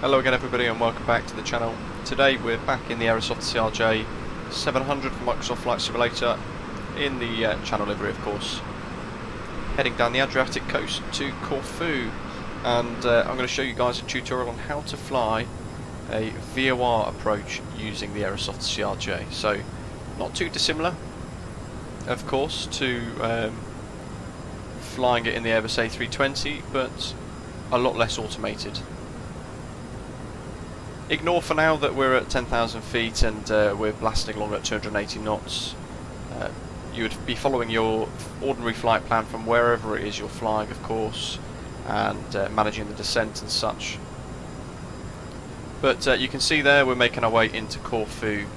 Hello again everybody and welcome back to the channel. Today we're back in the Aerosoft CRJ 700 from Microsoft Flight Simulator in the channel livery of course. Heading down the Adriatic Coast to Corfu, and I'm going to show you guys a tutorial on how to fly a VOR approach using the Aerosoft CRJ. So not too dissimilar of course to flying it in the Airbus A320, but a lot less automated. Ignore for now that we're at 10,000 feet and we're blasting along at 280 knots. You would be following your ordinary flight plan from wherever it is you're flying, of course, and managing the descent and such. But you can see there we're making our way into Corfu.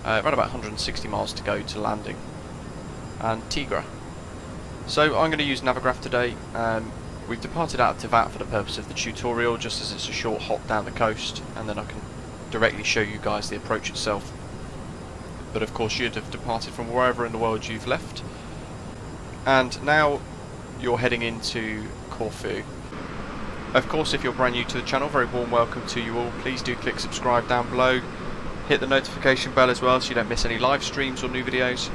Around about 160 miles to go to landing. And Tigra. So I'm going to use Navigraph today. We've departed out to VAT for the purpose of the tutorial, just as it's a short hop down the coast, and then I can directly show you guys the approach itself. But of course you'd have departed from wherever in the world you've left. And now you're heading into Corfu. Of course, if you're brand new to the channel, very warm welcome to you all. Please do click subscribe down below. Hit the notification bell as well so you don't miss any live streams or new videos.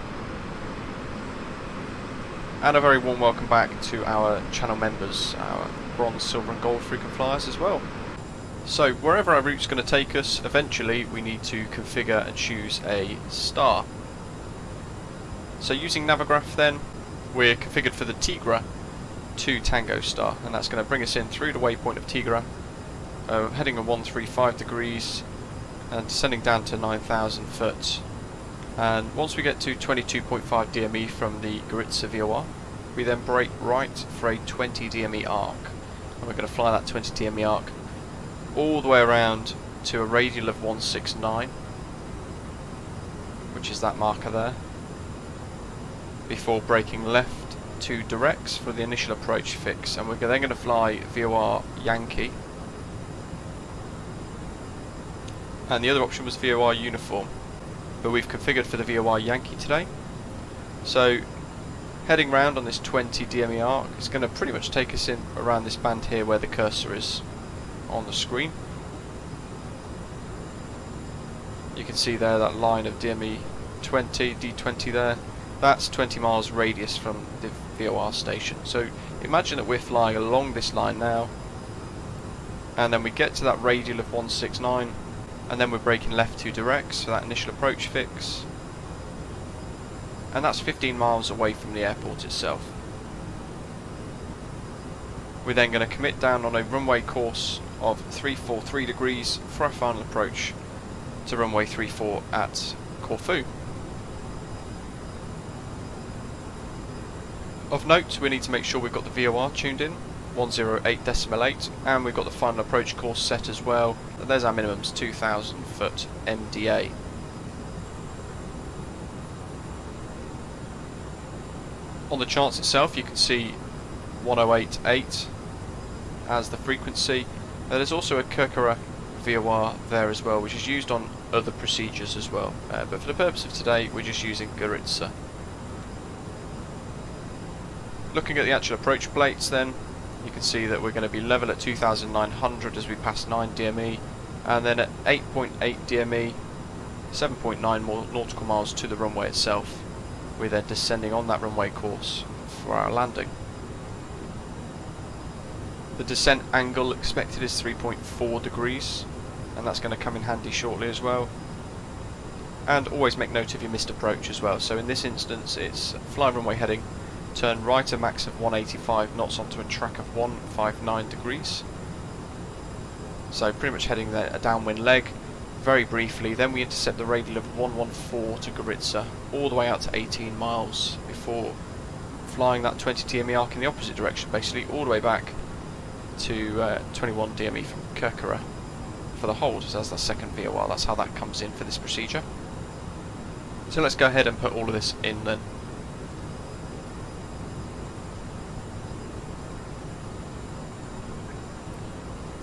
And a very warm welcome back to our channel members, our bronze, silver and gold frequent flyers as well. So wherever our route's going to take us, eventually we need to configure and choose a star. So using Navigraph then, we're configured for the Tigra 2 Tango star, and that's going to bring us in through the waypoint of Tigra, heading at 135 degrees and descending down to 9,000 foot. And once we get to 22.5 DME from the Goritza VOR, we then brake right for a 20 DME arc. And we're going to fly that 20 DME arc all the way around to a radial of 169, which is that marker there, before braking left to directs for the initial approach fix. And we're then going to fly VOR Yankee. And the other option was VOR Uniform, but we've configured for the VOR Yankee today. So heading round on this 20 DME arc is going to pretty much take us in around this band here where the cursor is on the screen. You can see there that line of DME 20, D20 there. That's 20 miles radius from the VOR station. So imagine that we're flying along this line now, and then we get to that radial of 169, and then we're braking left to directs for that initial approach fix, and that's 15 miles away from the airport itself. We're then going to commit down on a runway course of 343 degrees for our final approach to runway 34 at Corfu. Of note, we need to make sure we've got the VOR tuned in 108.8, and we've got the final approach course set as well. And there's our minimums, 2,000 foot MDA. On the charts itself you can see 108.8 as the frequency. There's also a Kirkara VOR there as well, which is used on other procedures as well, but for the purpose of today we're just using Goritza. Looking at the actual approach plates then, you can see that we're going to be level at 2,900 as we pass 9 DME, and then at 8.8 DME, 7.9 more nautical miles to the runway itself. We're then descending on that runway course for our landing. The descent angle expected is 3.4 degrees, and that's going to come in handy shortly as well. And always make note of your missed approach as well. So in this instance it's fly runway heading, turn right a max of 185 knots onto a track of 159 degrees. So pretty much heading there, a downwind leg, very briefly. Then we intercept the radial of 114 to Goritza, all the way out to 18 miles before flying that 20 DME arc in the opposite direction, basically all the way back to 21 DME from Kirkara for the hold as the second VOR. That's how that comes in for this procedure. So let's go ahead and put all of this in then.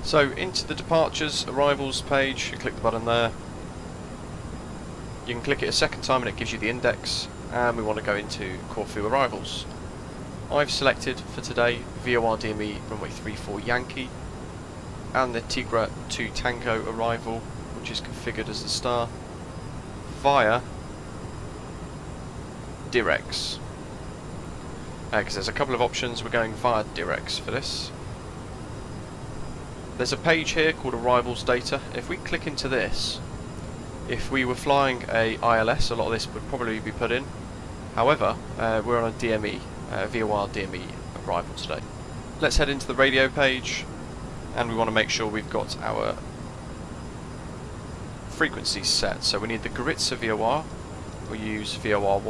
So into the departures, arrivals page, you click the button there. You can click it a second time and it gives you the index, and we want to go into Corfu arrivals. I've selected for today VOR DME runway 34 Yankee, and the Tigra 2 Tango arrival, which is configured as the star, via Direx. Because there's a couple of options, we're going via Direx for this. There's a page here called Arrivals Data. If we click into this, if we were flying a ILS, a lot of this would probably be put in. However, we're on a DME, VOR DME arrival today. Let's head into the radio page, and we want to make sure we've got our frequencies set. So we need the Goritza VOR. We'll use VOR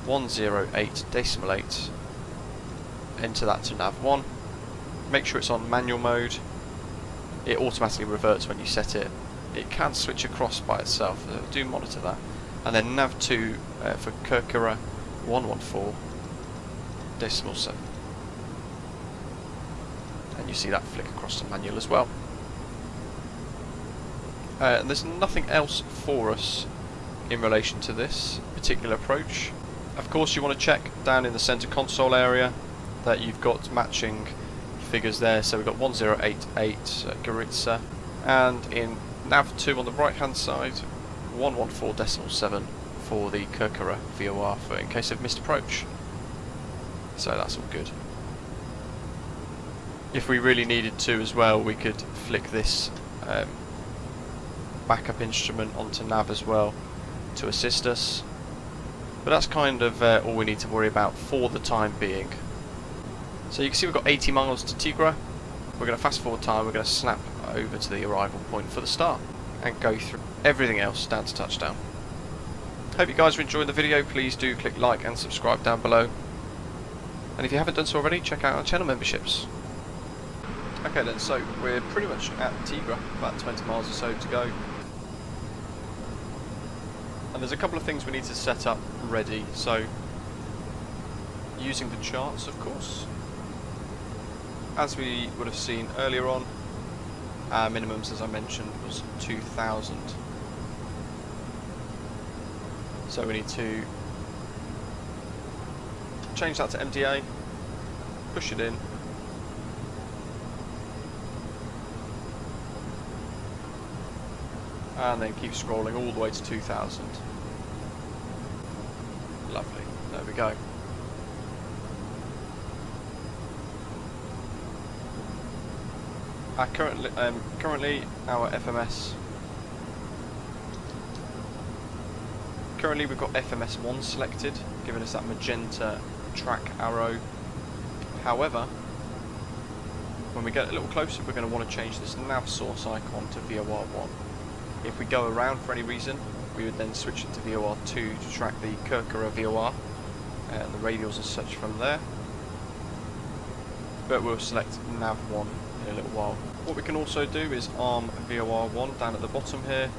108.8. Enter that to nav 1. Make sure it's on manual mode. It automatically reverts when you set it. It can switch across by itself, so do monitor that. And then nav 2 for Kirkira 114.7. And you see that flick across to manual as well. And there's nothing else for us in relation to this particular approach. Of course, you want to check down in the center console area that you've got matching figures there. So we've got 1088 Goritza, and in nav 2 on the right hand side 114.7 for the Kirkira VOR for in case of missed approach. So that's all good. If we really needed to as well, we could flick this backup instrument onto nav as well to assist us. But that's kind of all we need to worry about for the time being. So you can see we've got 80 miles to Tigra. We're going to fast forward time, we're going to snap over to the arrival point for the start and go through everything else down to touchdown. Hope you guys are enjoying the video. Please do click like and subscribe down below. And if you haven't done so already, check out our channel memberships. Okay then, so we're pretty much at Tigra, about 20 miles or so to go. And there's a couple of things we need to set up ready. So, using the charts, of course. As we would have seen earlier on, our minimums, as I mentioned, was 2,000. So we need to change that to MDA, push it in, and then keep scrolling all the way to 2,000. Lovely, there we go. Currently our FMS. Currently we've got FMS 1 selected, giving us that magenta track arrow. However, when we get a little closer, we're going to want to change this nav source icon to VOR 1. If we go around for any reason, we would then switch it to VOR 2 to track the Kirkira VOR and the radials as such from there. But we'll select nav 1 in a little while. What we can also do is arm VOR 1 down at the bottom here,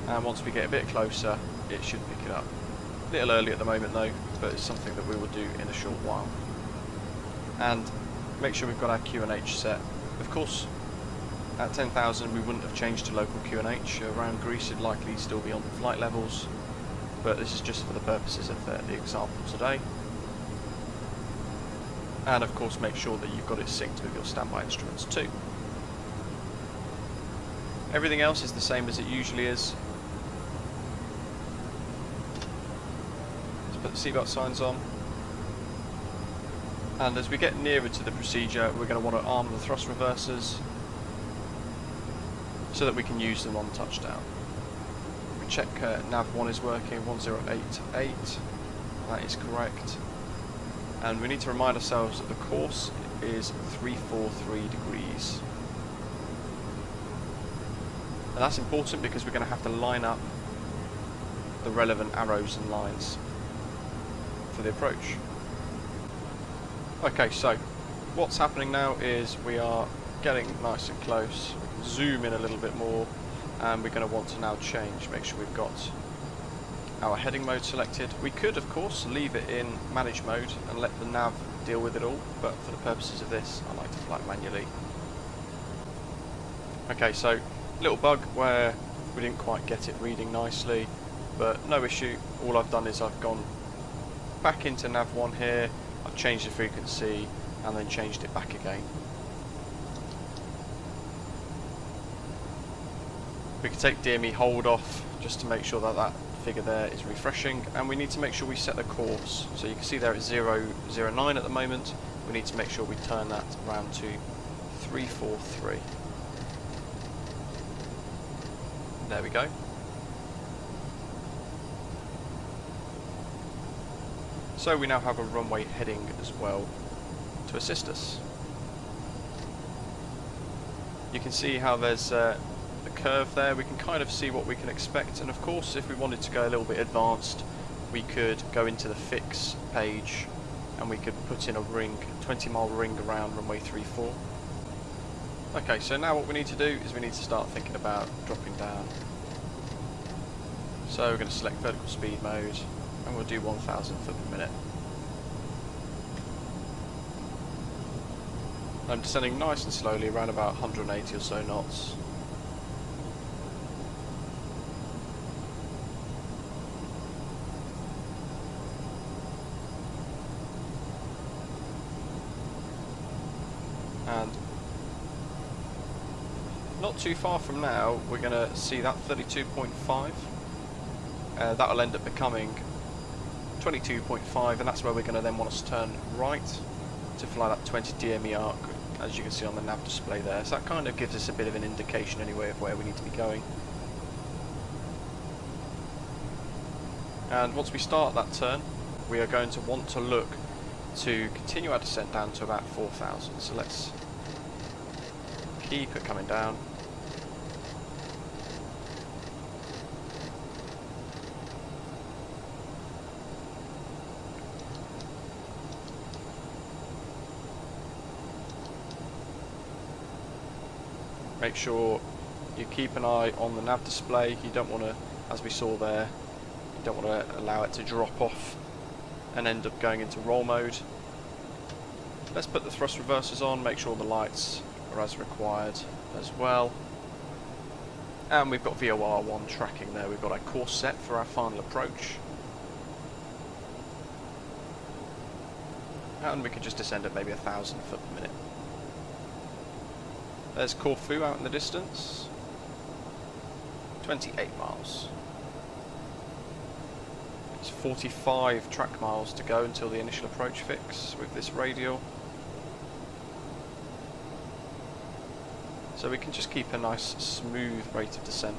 and once we get a bit closer it should pick it up. A little early at the moment though, but it's something that we will do in a short while. And make sure we've got our QNH set. Of course, at 10,000 we wouldn't have changed to local QNH. Around Greece it'd likely still be on the flight levels, but this is just for the purposes of the example today. And of course make sure that you've got it synced with your standby instruments too. Everything else is the same as it usually is. Let's put the seatbelt signs on. And as we get nearer to the procedure, we're going to want to arm the thrust reversers so that we can use them on touchdown. We check nav 1 is working, 1088, that is correct. And we need to remind ourselves that the course is 343 degrees. And that's important because we're going to have to line up the relevant arrows and lines for the approach. Okay, so what's happening now is we are getting nice and close. We can zoom in a little bit more, and we're going to want to now change, make sure we've got our heading mode selected. We could of course leave it in manage mode and let the nav deal with it all, but for the purposes of this I like to fly it manually. Okay, so little bug where we didn't quite get it reading nicely, but no issue. All I've done is I've gone back into nav 1 here, I've changed the frequency and then changed it back again. We can take DME hold off just to make sure that that figure there is refreshing, and we need to make sure we set the course. So you can see there it's 009 at the moment. We need to make sure we turn that around to 343. There we go. So we now have a runway heading as well to assist us. You can see how there's the curve there. We can kind of see what we can expect, and of course if we wanted to go a little bit advanced we could go into the fix page and we could put in a ring, 20-mile ring around runway 34. Okay, so now what we need to do is we need to start thinking about dropping down. So we're going to select vertical speed mode and we'll do 1000 foot per minute. I'm descending nice and slowly, around about 180 or so knots. And not too far from now we're going to see that 32.5. That'll end up becoming 22.5, and that's where we're going to then want us to turn right to fly that 20 DME arc, as you can see on the nav display there. So that kind of gives us a bit of an indication anyway of where we need to be going. And once we start that turn, we are going to want to look to continue our descent down to about 4000. So let's keep it coming down. Make sure you keep an eye on the nav display. You don't want to, as we saw there, you don't want to allow it to drop off and end up going into roll mode. Let's put the thrust reversers on, make sure the lights are as required as well. And we've got VOR 1 tracking there. We've got our course set for our final approach. And we can just descend at maybe 1000 foot per minute. There's Corfu out in the distance. 28 miles. It's 45 track miles to go until the initial approach fix with this radial. So we can just keep a nice smooth rate of descent.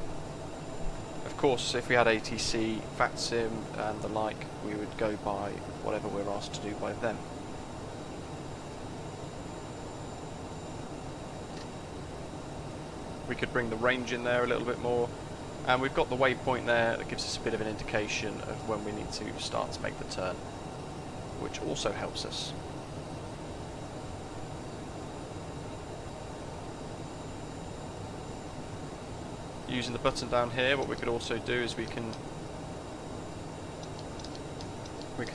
Of course, if we had ATC, flightsim and the like, we would go by whatever we're asked to do by them. We could bring the range in there a little bit more, and we've got the waypoint there that gives us a bit of an indication of when we need to start to make the turn, which also helps us. Using the button down here, what we could also do is we can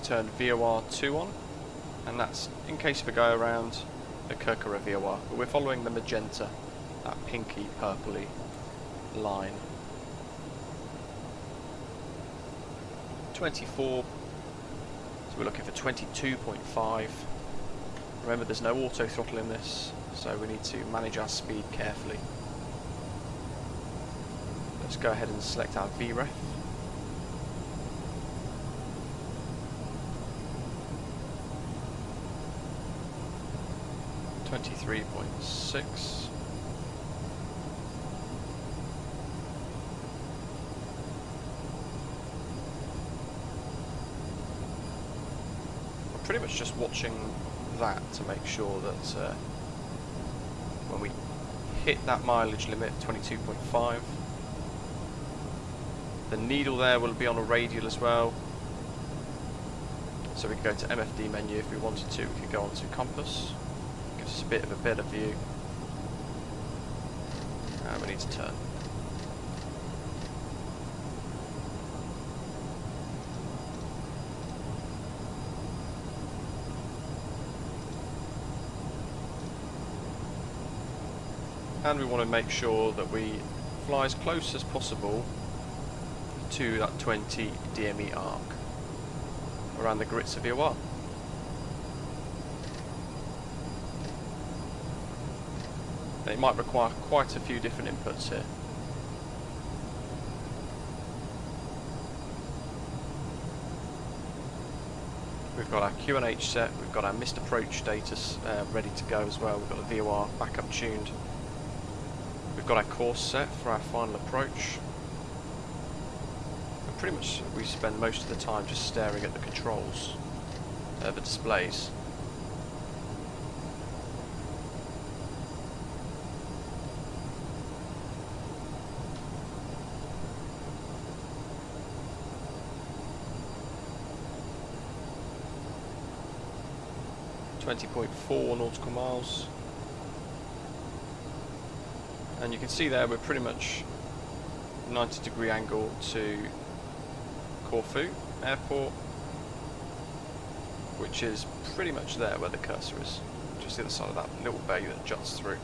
turn VOR 2 on, and that's in case of a go around a Kirkara VOR, but we're following the magenta, that pinky purpley line. 24, so we're looking for 22.5. Remember, there's no auto throttle in this, so we need to manage our speed carefully. Let's go ahead and select our VREF. .6. Pretty much just watching that to make sure that when we hit that mileage limit, 22.5, the needle there will be on a radial as well, so we can go to MFD menu if we wanted to. We could go onto compass, gives us a bit of a better view, and we need to turn. And we want to make sure that we fly as close as possible to that 20 DME arc around the grits of VOR. It might require quite a few different inputs here. We've got our QNH set, we've got our missed approach status ready to go as well, we've got the VOR backup tuned. We've got our course set for our final approach. And pretty much we spend most of the time just staring at the controls, the displays. .4 nautical miles, and you can see there we're pretty much 90-degree angle to Corfu airport, which is pretty much there where the cursor is, just the other side of that little bay that juts through.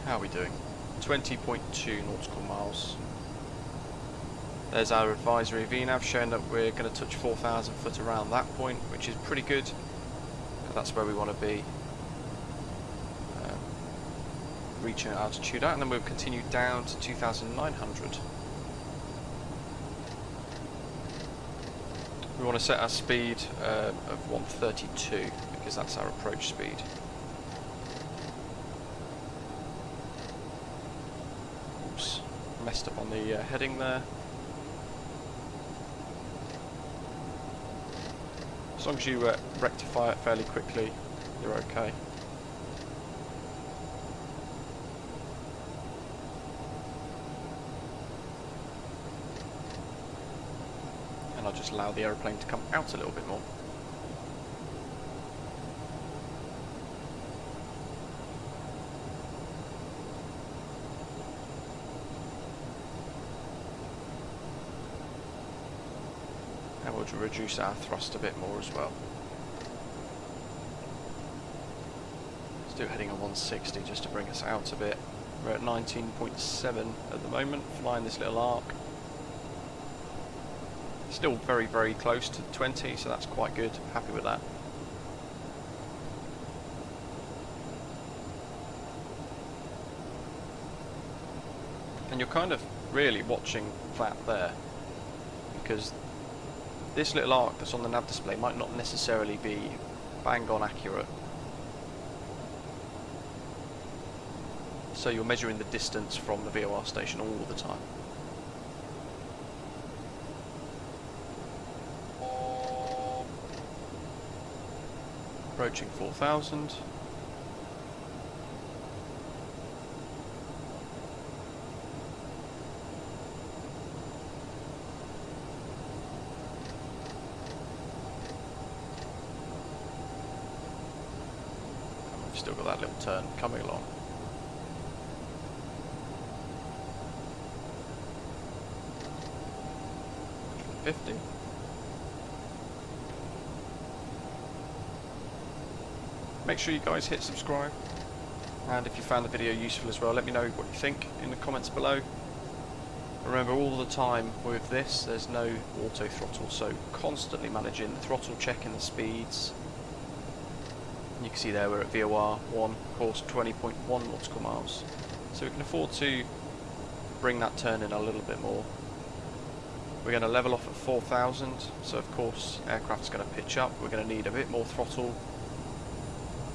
How are we doing? 20.2 nautical miles. There's our advisory VNAV showing that we're going to touch 4,000 foot around that point, which is pretty good. That's where we want to be, reaching altitude at, and then we'll continue down to 2,900. We want to set our speed of 132 because that's our approach speed. Oops, messed up on the heading there. As long as you rectify it fairly quickly, you're okay. And I'll just allow the aeroplane to come out a little bit more. And we'll reduce our thrust a bit more as well. Let's do heading on 160 just to bring us out a bit. We're at 19.7 at the moment, flying this little arc. Still very, very close to 20, so that's quite good. Happy with that. And you're kind of really watching that there, because this little arc that's on the nav display might not necessarily be bang on accurate. So you're measuring the distance from the VOR station all the time. Approaching 4,000. Still got that little turn coming along. $150. Make sure you guys hit subscribe, and if you found the video useful as well, let me know what you think in the comments below. Remember, all the time with this there's no auto throttle, so constantly managing the throttle, checking the speeds. You can see there we're at VOR 1, course 20.1 nautical miles. So we can afford to bring that turn in a little bit more. We're going to level off at 4,000, so of course aircraft's going to pitch up. We're going to need a bit more throttle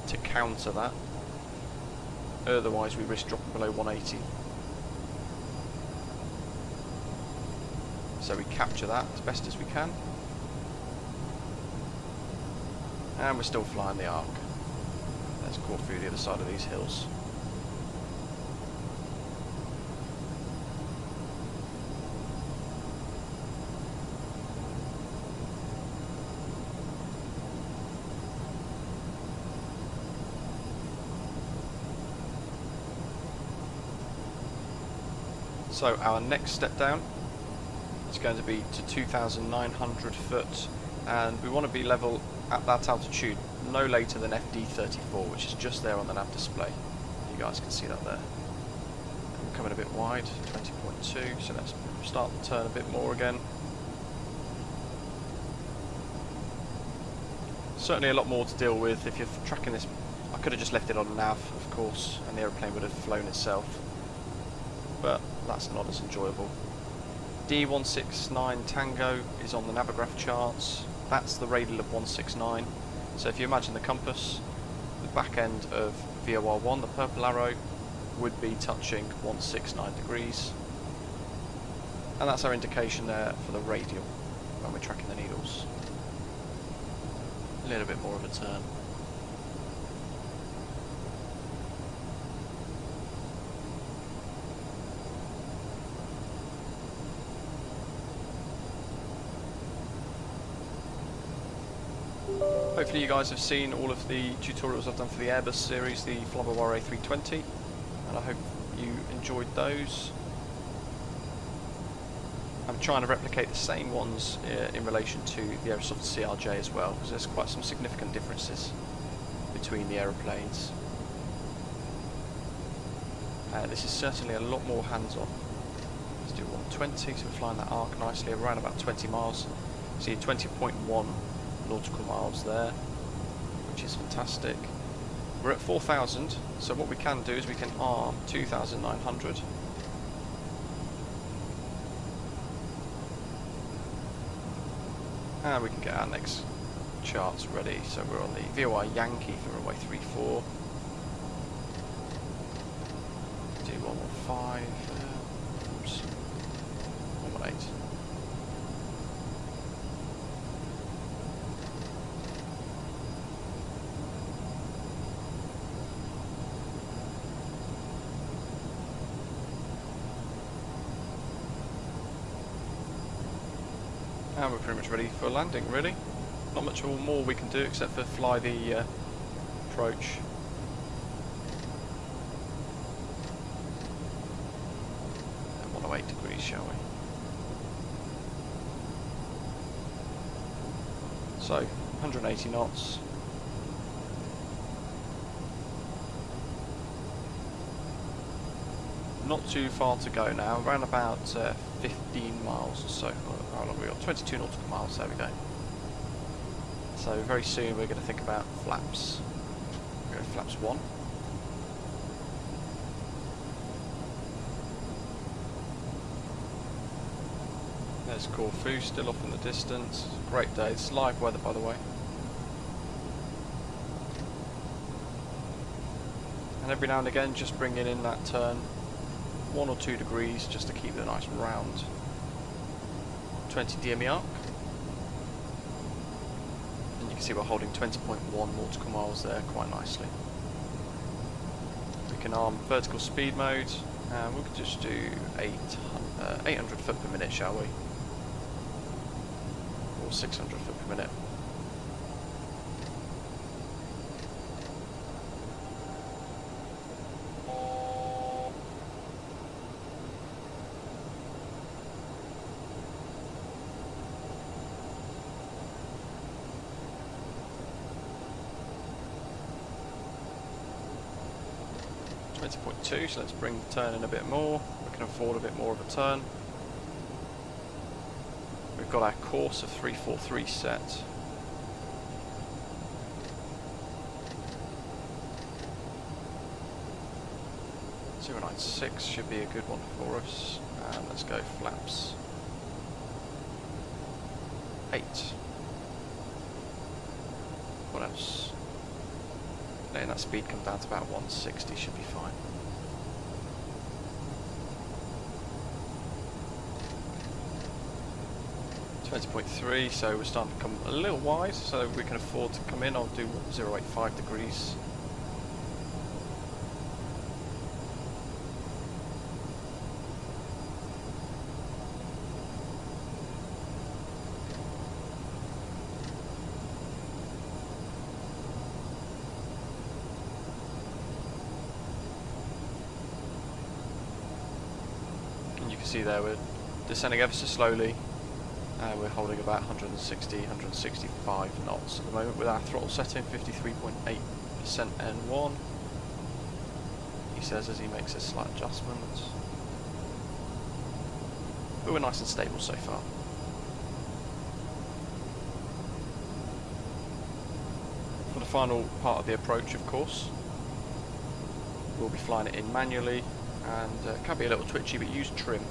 to counter that. Otherwise we risk dropping below 180. So we capture that as best as we can. And we're still flying the arc. Let's go through the other side of these hills. So our next step down is going to be to 2,900 foot, and we want to be level at that altitude no later than FD34, which is just there on the nav display. You guys can see that there. We're coming a bit wide, 20.2, so let's start the turn a bit more again. Certainly a lot more to deal with if you're tracking this. I could have just left it on nav, of course, and the aeroplane would have flown itself, but that's not as enjoyable. D169 Tango is on the Navigraph charts. That's the radial of 169. So if you imagine the compass, the back end of VOR1, the purple arrow, would be touching 169 degrees. And that's our indication there for the radial when we're tracking the needles. A little bit more of a turn. Hopefully you guys have seen all of the tutorials I've done for the Airbus series, the VOR A320, and I hope you enjoyed those. I'm trying to replicate the same ones in relation to the Aerosoft CRJ as well, because there's quite some significant differences between the aeroplanes. This is certainly a lot more hands-on. Let's do 120, so we're flying that arc nicely, around about 20 miles. See 20.1 nautical miles there, which is fantastic. We're at 4,000, so what we can do is we can arm 2,900. And we can get our next charts ready. So we're on the VOR Yankee for runway 34. Do 115. Oops. 118. And we're pretty much ready for landing, really. Not much more we can do except for fly the approach. And 108 degrees, shall we? So, 180 knots. Not too far to go now, around about 15 miles or so. How long have we got? 22 nautical miles, there we go. So very soon we're going to think about flaps. We're going to flaps 1. There's Corfu still off in the distance. Great day, it's live weather by the way. And every now and again just bringing in that turn 1 or 2 degrees just to keep it a nice round 20 DME arc. And you can see we're holding 20.1 nautical miles there quite nicely. We can arm vertical speed mode and we can just do 800 foot per minute, shall we? Or 600 foot per minute. So let's bring the turn in a bit more. We can afford a bit more of a turn. We've got our course of 343 set. .096 should be a good one for us. And let's go flaps 8. What else? Letting that speed come down to about 160 should be fine. .3, so we're starting to become a little wide, so we can afford to come in. I'll do 0.85 degrees. And you can see there we're descending ever so slowly. We're holding about 160, 165 knots at the moment with our throttle setting 53.8% N1. He says as he makes a slight adjustment. But we're nice and stable so far. For the final part of the approach, of course, we'll be flying it in manually, and it can be a little twitchy, but use trim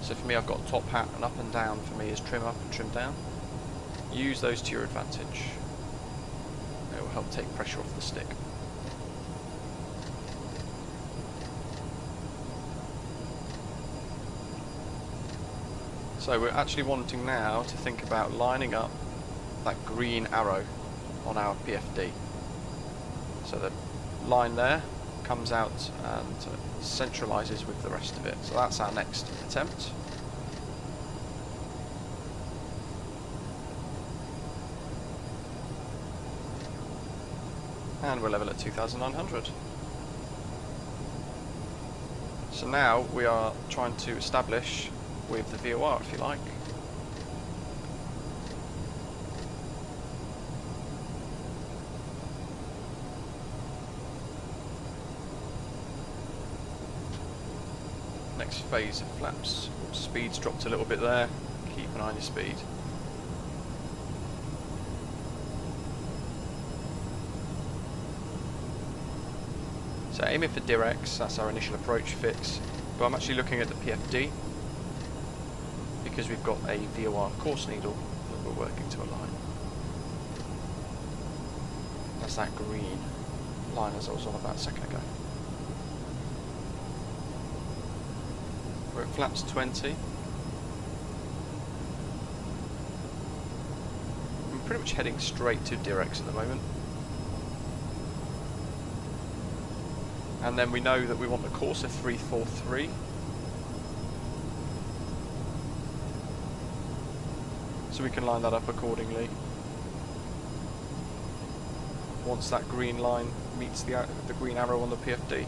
So for me, I've got top hat, and up and down for me is trim up and trim down. Use those to your advantage. It will help take pressure off the stick. So we're actually wanting now to think about lining up that green arrow on our PFD. So the line there comes out and centralises with the rest of it. So that's our next attempt. And we're level at 2,900. So now we are trying to establish with the VOR, if you like. Next phase of flaps. Speed's dropped a little bit there. Keep an eye on your speed. So aiming for directs, that's our initial approach fix. But I'm actually looking at the PFD because we've got a VOR course needle that we're working to align. That's that green line as I was on about a second ago. We're at flaps 20. I'm pretty much heading straight to directs at the moment. And then we know that we want the course of 343. So we can line that up accordingly. Once that green line meets the green arrow on the PFD.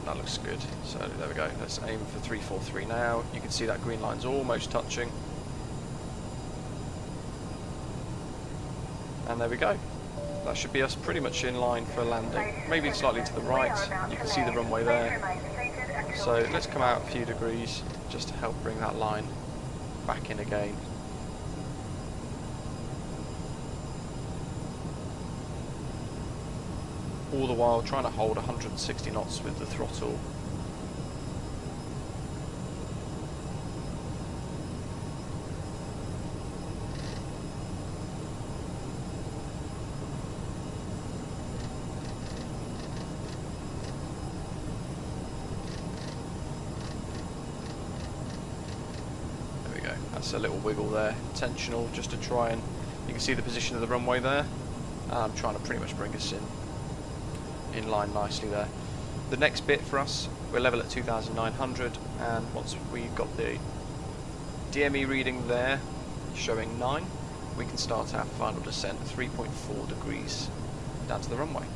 That looks good. So there we go. Let's aim for 343 now. You can see that green line's almost touching. And there we go. That should be us pretty much in line for landing. Maybe slightly to the right. You can see the runway there. So let's come out a few degrees just to help bring that line back in again. All the while trying to hold 160 knots with the throttle. There we go. That's a little wiggle there, intentional, just to try and you can see the position of the runway there. I'm trying to pretty much bring us in line nicely there. The next bit for us, we're level at 2,900, and once we've got the DME reading there showing 9, we can start our final descent 3.4 degrees down to the runway.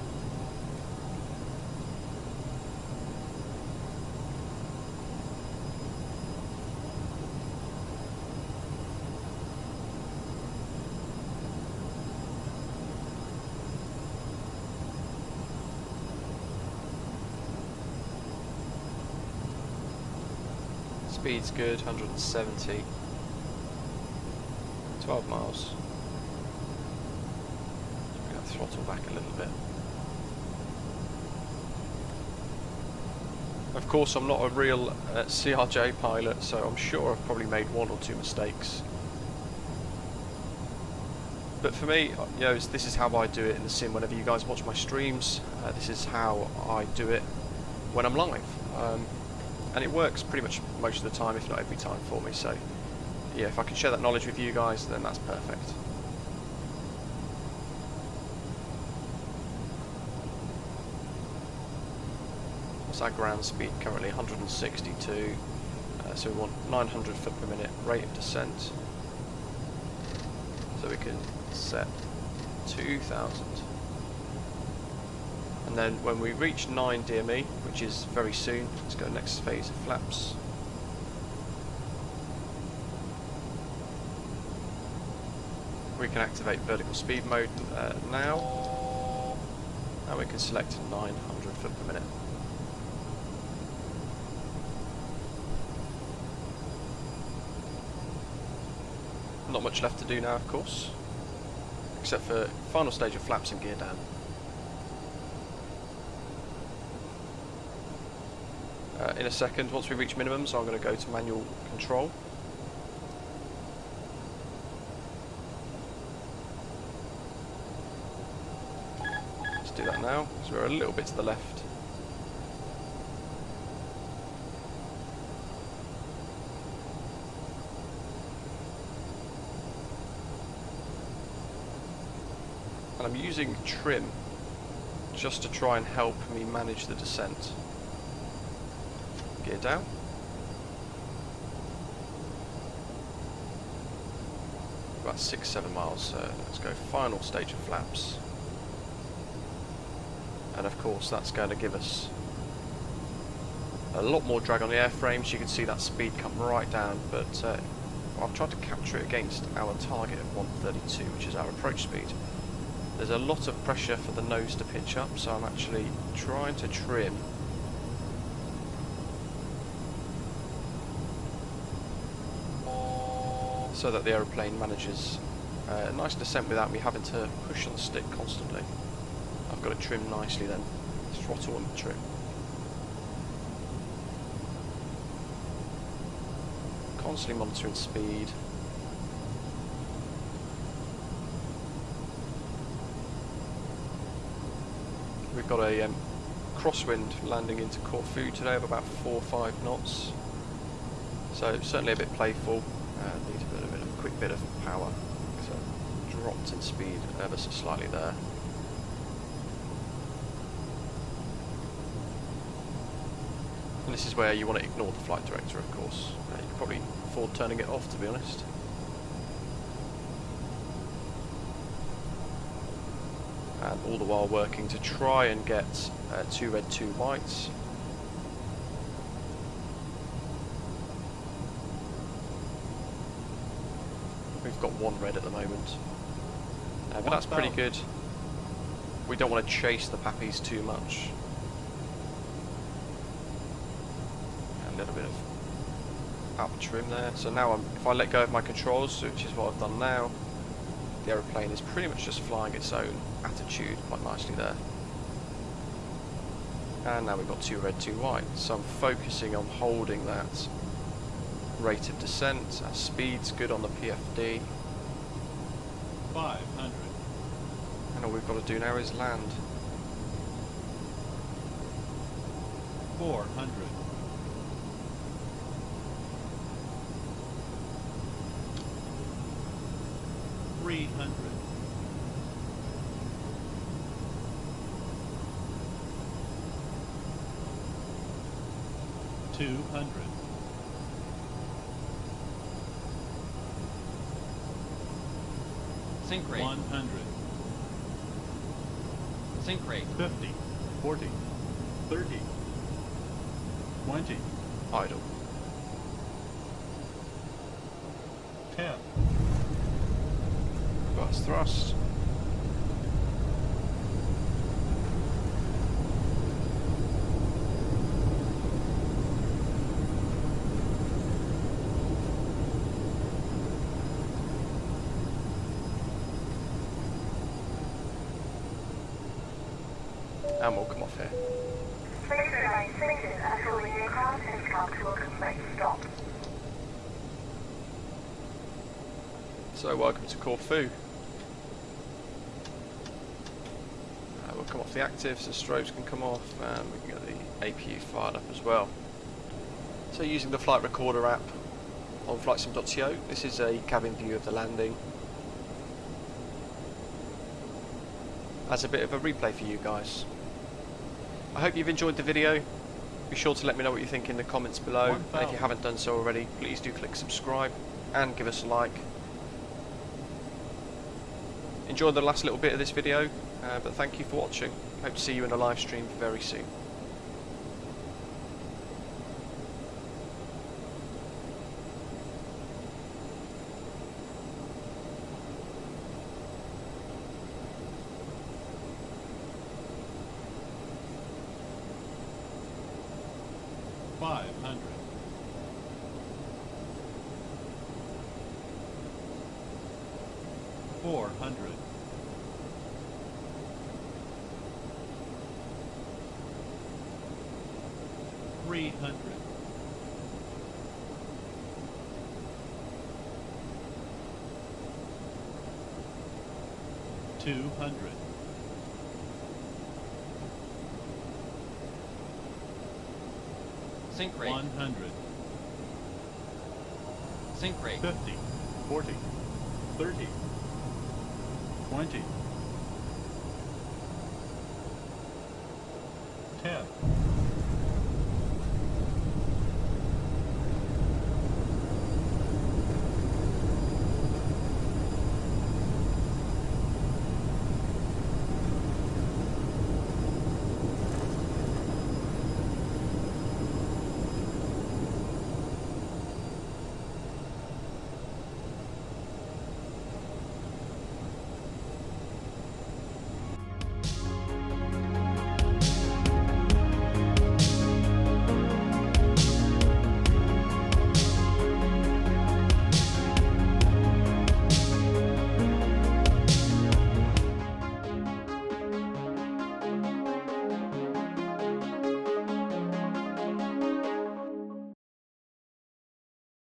Speed's good, 170, 12 miles. We're going to throttle back a little bit. Of course, I'm not a real CRJ pilot, so I'm sure I've probably made one or two mistakes. But for me, you know, this is how I do it in the sim. Whenever you guys watch my streams, this is how I do it when I'm live. And it works pretty much most of the time, if not every time for me, so yeah, if I can share that knowledge with you guys, then that's perfect. What's our ground speed currently? 162, so we want 900 foot per minute rate of descent, so we can set 2,000. And then when we reach 9 DME, which is very soon, let's go next phase of flaps. We can activate vertical speed mode now, and we can select 900 foot per minute. Not much left to do now, of course, except for final stage of flaps and gear down. In a second, once we reach minimums, I'm going to go to manual control. Let's do that now, because we're a little bit to the left. And I'm using trim just to try and help me manage the descent. Gear down. About 6-7 miles, so let's go final stage of flaps. And of course that's going to give us a lot more drag on the airframes. You can see that speed come right down, but I've tried to capture it against our target of 132, which is our approach speed. There's a lot of pressure for the nose to pitch up, so I'm actually trying to trim so that the aeroplane manages a nice descent without me having to push on the stick constantly. I've got it trimmed nicely then, throttle and trim. Constantly monitoring speed. We've got a crosswind landing into Corfu today of about 4 or 5 knots, so certainly a bit playful. Needs a quick bit of power, so dropped in speed ever so slightly there. And this is where you want to ignore the flight director, of course. You can probably afford turning it off, to be honest. And all the while working to try and get 2 red, 2 whites. We've got 1 red at the moment, but that's pretty good. We don't want to chase the pappies too much. A little bit of up trim there. So now if I let go of my controls, which is what I've done now, the aeroplane is pretty much just flying its own attitude quite nicely there. And now we've got 2 red, 2 white. So I'm focusing on holding that rate of descent. Our speed's good on the PFD. 500. And all we've got to do now is land. 400. 300. 200. Sink rate. 100. Sink rate. 50. 40. 30. 20. Idle. 10. Reverse thrust. And we'll come off here. Please remain seated until the aircraft has come to a complete stop. So welcome to Corfu. We'll come off the actives, the strobes can come off, and we can get the APU fired up as well. So using the flight recorder app on flightsim.to, this is a cabin view of the landing. As a bit of a replay for you guys. I hope you've enjoyed the video. Be sure to let me know what you think in the comments below. And if you haven't done so already, please do click subscribe and give us a like. Enjoy the last little bit of this video, but thank you for watching. Hope to see you in a live stream very soon. 400. 300. 200. 'Sink rate. 100. 'Sink rate. 50. 40. 30. 20.